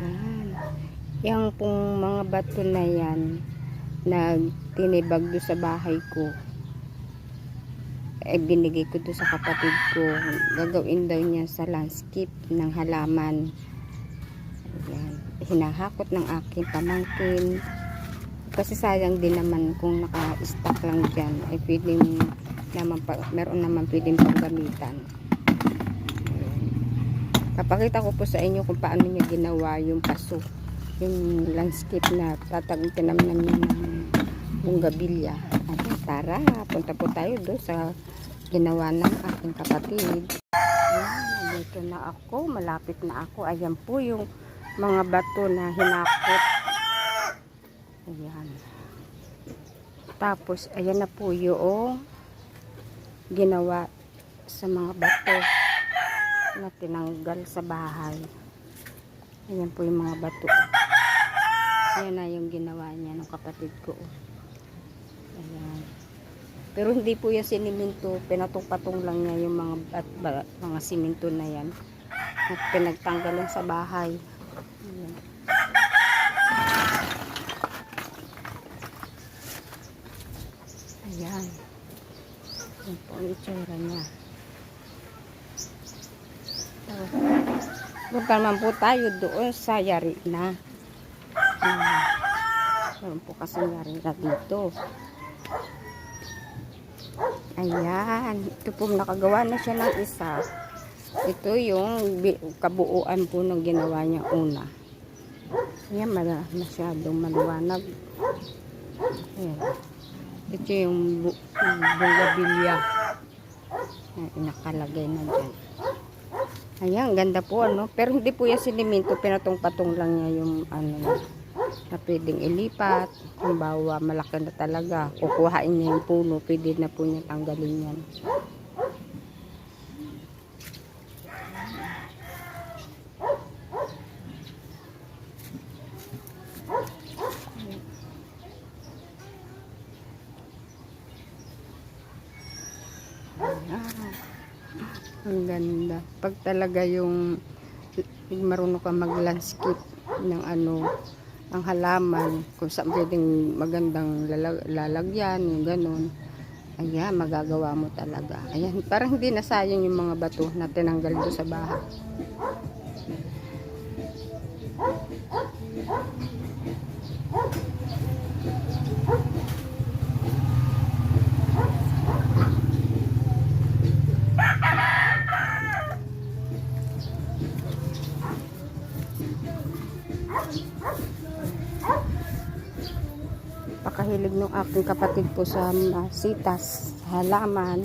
Yan. Yang pong mga bato na yan na tinibag do sa bahay ko, binigay ko do sa kapatid ko. Gagawin daw niya sa landscape ng halaman. Yan. Hinahakot ng aking pamangkin. Kasi sayang din naman kung naka-stack lang dyan. Ay pwedeng naman, meron naman pwedeng paggamitan. Papakita ko po sa inyo kung paano niya ginawa yung paso. Yung landscape na tinamnan niya ng bunggabilya. At tara, punta po tayo doon sa ginawa ng aking kapatid. Ayan, dito na ako. Malapit na ako. Ayan po yung mga bato na hinakot. Ayan. Tapos, ayan na po yung ginawa sa mga bato na tinanggal sa bahay. Ayan po yung mga bato. Ayan na yung ginawa niya ng kapatid ko. Ayan. Pero hindi po yung siniminto. Pinatong-patong lang niya yung mga siminto na yan. At pinagtanggalan sa bahay. Ayan. Ayan. Ayan po ang itsura niya. Punta naman po tayo doon sa yari na. Meron po kasi yari na dito. Ayan. Ito po nakagawa na siya ng isa. Ito yung kabuuan po ng ginawa niya una. Ayan, masyadong maliwanag. Ayan. Ito yung bunggabilya na nakalagay na dyan. Ayan, ganda po ano. Pero hindi po yung siniminto, pinatong-patong lang niya yung ano na pwedeng ilipat. Halimbawa, malaki na talaga. Kukuhain niya yung puno, pwede na po niya tanggalin yan. Ang ganda. Pag talaga yung marunong ka mag-landscape ng ano, ang halaman, kung saan pwedeng magandang lalagyan, yung ganun. Ayan, magagawa mo talaga. Ayan, parang hindi nasayang yung mga bato na tinanggal doon sa bahay. Pakahilig ng aking kapatid po sa sitas, halaman.